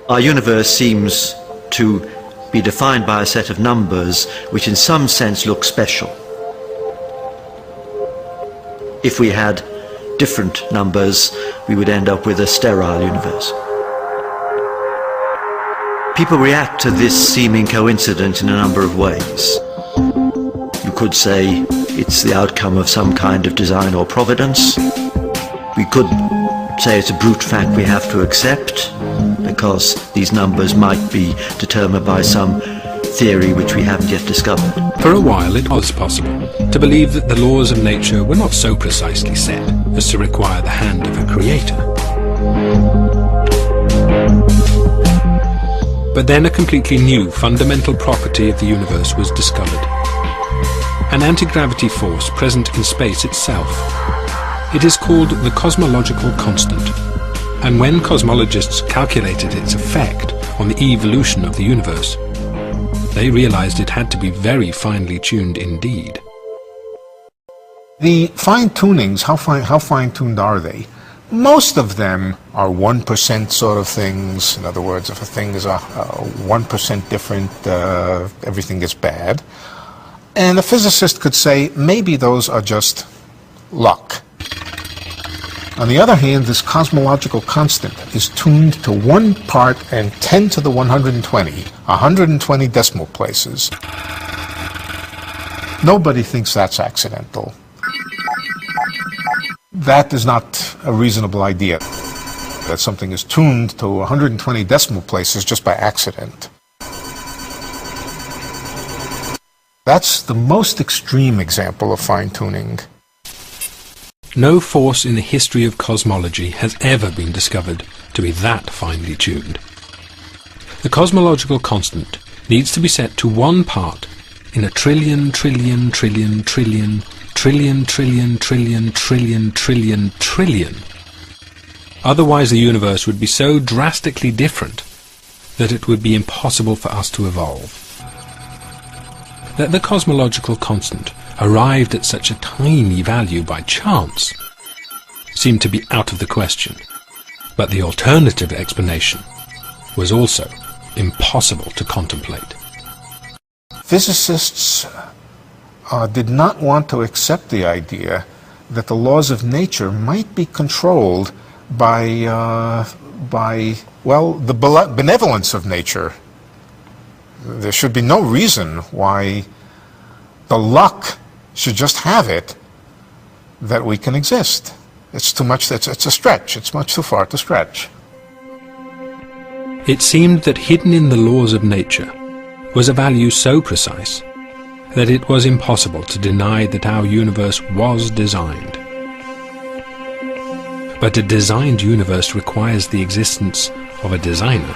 Our universe seems to be defined by a set of numbers which in some sense look special. If we had different numbers, we would end up with a sterile universe. People react to this seeming coincidence in a number of ways. You could say it's the outcome of some kind of design or providence. We could say it's a brute fact we have to accept, because these numbers might be determined by some theory which we haven't yet discovered. For a while it was possible to believe that the laws of nature were not so precisely set as to require the hand of a creator. But then a completely new fundamental property of the universe was discovered. An anti-gravity force present in space itself. It is called the cosmological constant, and when cosmologists calculated its effect on the evolution of the universe, they realized it had to be very finely tuned indeed. The fine-tunings, how fine-tuned are they? Most of them are 1% sort of things. In other words, if a thing is 1% different, everything is bad. And a physicist could say, maybe those are just luck. On the other hand, this cosmological constant is tuned to 1 part and 10 to the 120 decimal places. Nobody thinks that's accidental. That is not a reasonable idea, that something is tuned to 120 decimal places just by accident. That's the most extreme example of fine-tuning. No force in the history of cosmology has ever been discovered to be that finely tuned. The cosmological constant needs to be set to 1 part in a trillion. Otherwise the universe would be so drastically different that it would be impossible for us to evolve. That the cosmological constant arrived at such a tiny value by chance seemed to be out of the question, but the alternative explanation was also impossible to contemplate. Physicists did not want to accept the idea that the laws of nature might be controlled by the benevolence of nature. There should be no reason why the luck should just have it that we can exist. It's too much, it's a stretch, it's much too far to stretch. It seemed that hidden in the laws of nature was a value so precise that it was impossible to deny that our universe was designed. But a designed universe requires the existence of a designer,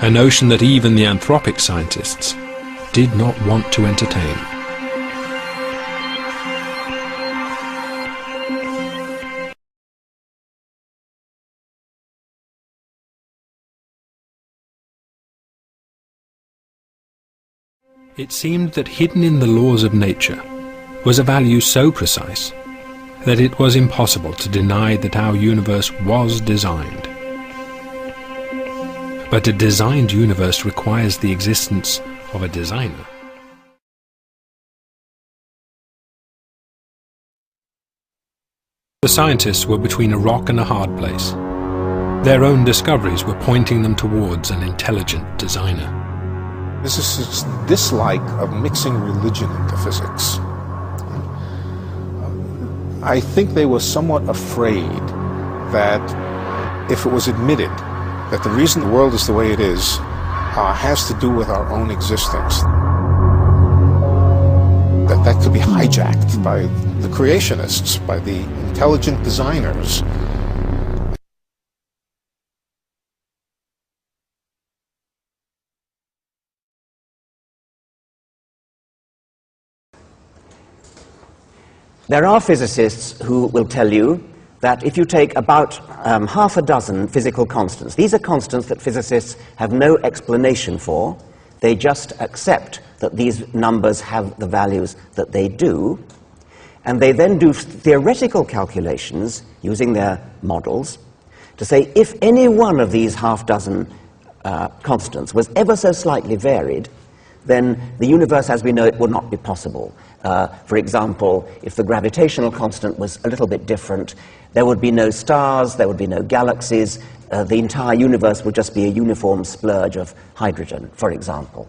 a notion that even the anthropic scientists did not want to entertain. It seemed that hidden in the laws of nature was a value so precise that it was impossible to deny that our universe was designed. But a designed universe requires the existence of a designer. The scientists were between a rock and a hard place. Their own discoveries were pointing them towards an intelligent designer. Physicists' dislike of mixing religion into physics. I think they were somewhat afraid that if it was admitted that the reason the world is the way it is has to do with our own existence, that could be hijacked by the creationists, by the intelligent designers. There are physicists who will tell you that if you take about half a dozen physical constants, these are constants that physicists have no explanation for, they just accept that these numbers have the values that they do, and they then do theoretical calculations using their models to say if any one of these half dozen constants was ever so slightly varied, then the universe as we know it would not be possible. For example, if the gravitational constant was a little bit different, there would be no stars, there would be no galaxies, the entire universe would just be a uniform splurge of hydrogen, for example.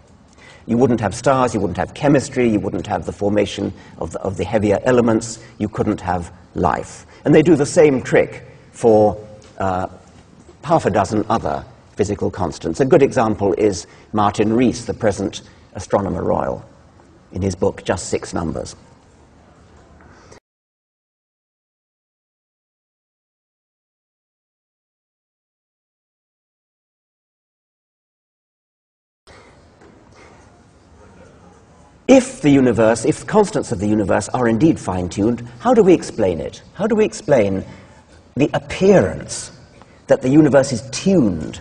You wouldn't have stars, you wouldn't have chemistry, you wouldn't have the formation of the heavier elements, you couldn't have life. And they do the same trick for half a dozen other physical constants. A good example is Martin Rees, the present Astronomer Royal, in his book Just Six Numbers. If the constants of the universe are indeed fine-tuned, how do we explain it? How do we explain the appearance that the universe is tuned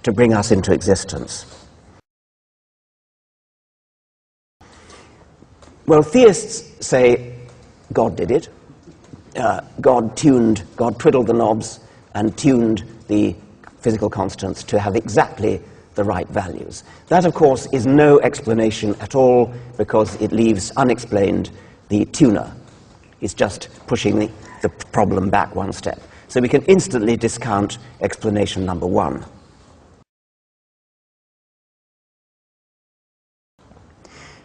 to bring us into existence? Well, theists say God did it. God twiddled the knobs and tuned the physical constants to have exactly the right values. That, of course, is no explanation at all, because it leaves unexplained the tuner. It's just pushing the problem back one step. So we can instantly discount explanation number one.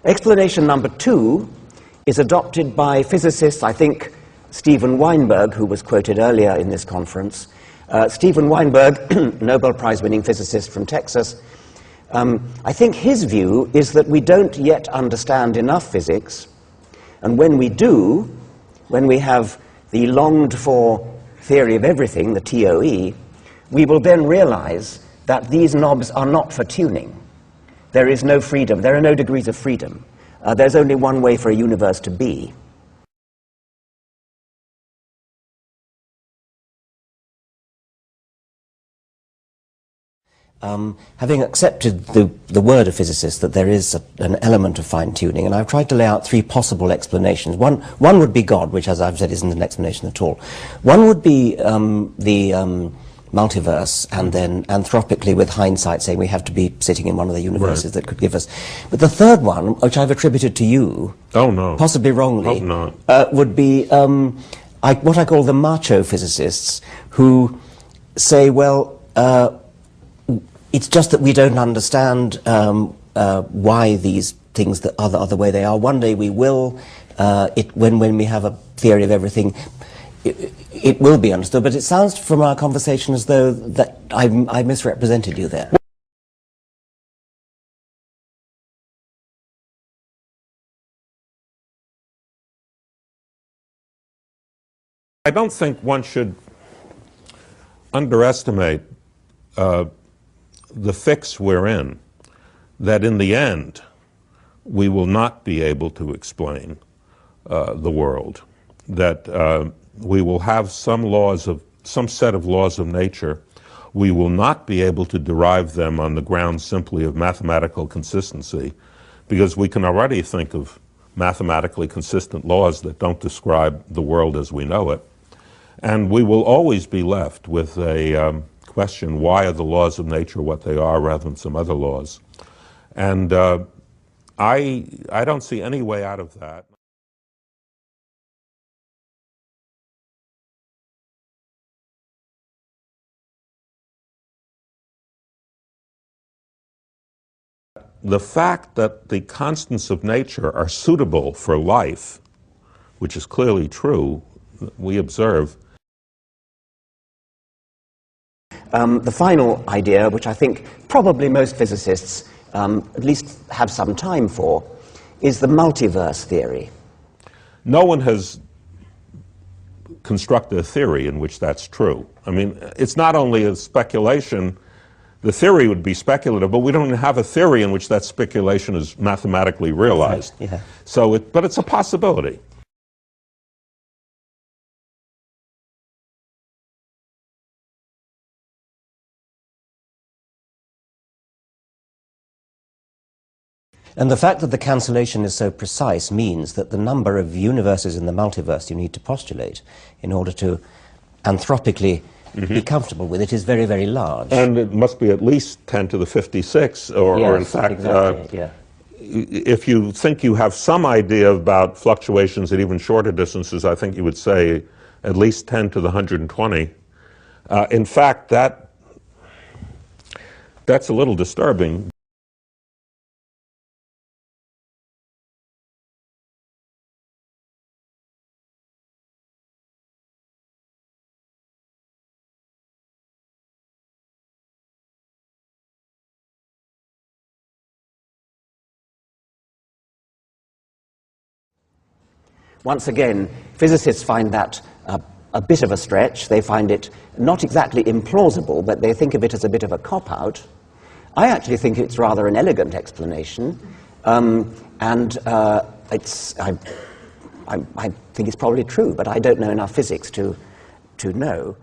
Explanation number two is adopted by physicists, I think Steven Weinberg, who was quoted earlier in this conference. Steven Weinberg, Nobel Prize-winning physicist from Texas, I think his view is that we don't yet understand enough physics, and when we do, when we have the longed-for theory of everything, the TOE, we will then realize that these knobs are not for tuning. There is no freedom. There are no degrees of freedom. There's only one way for a universe to be. Having accepted the word of physicists that there is an element of fine-tuning, and I've tried to lay out three possible explanations. One would be God, which, as I've said, isn't an explanation at all. One would be the multiverse, and then anthropically, with hindsight, saying we have to be sitting in one of the universes that could give us. But the third one, which I've attributed to you, possibly wrongly, would be what I call the macho physicists, who say, well, it's just that we don't understand why these things that are the way they are. One day we will, when we have a theory of everything, it will be understood. But it sounds from our conversation as though that I misrepresented you there. I don't think one should underestimate the fix we're in, that in the end we will not be able to explain the world, that we will have some set of laws of nature. We will not be able to derive them on the ground simply of mathematical consistency, because we can already think of mathematically consistent laws that don't describe the world as we know it. And we will always be left with a question, why are the laws of nature what they are rather than some other laws? And I don't see any way out of that. The fact that the constants of nature are suitable for life, which is clearly true, we observe. The final idea, which I think probably most physicists at least have some time for, is the multiverse theory. No one has constructed a theory in which that's true. I mean, it's not only a speculation. The theory would be speculative, but we don't have a theory in which that speculation is mathematically realized. Right, yeah. So, but it's a possibility. And the fact that the cancellation is so precise means that the number of universes in the multiverse you need to postulate in order to anthropically be comfortable with. It is very, very large. And it must be at least 10 to the 56, or in Yes, fact, exactly, yeah. if you think you have some idea about fluctuations at even shorter distances, I think you would say at least 10 to the 120. In fact, that's a little disturbing. Once again, physicists find that a bit of a stretch. They find it not exactly implausible, but they think of it as a bit of a cop-out. I actually think it's rather an elegant explanation, and I think it's probably true, but I don't know enough physics to know.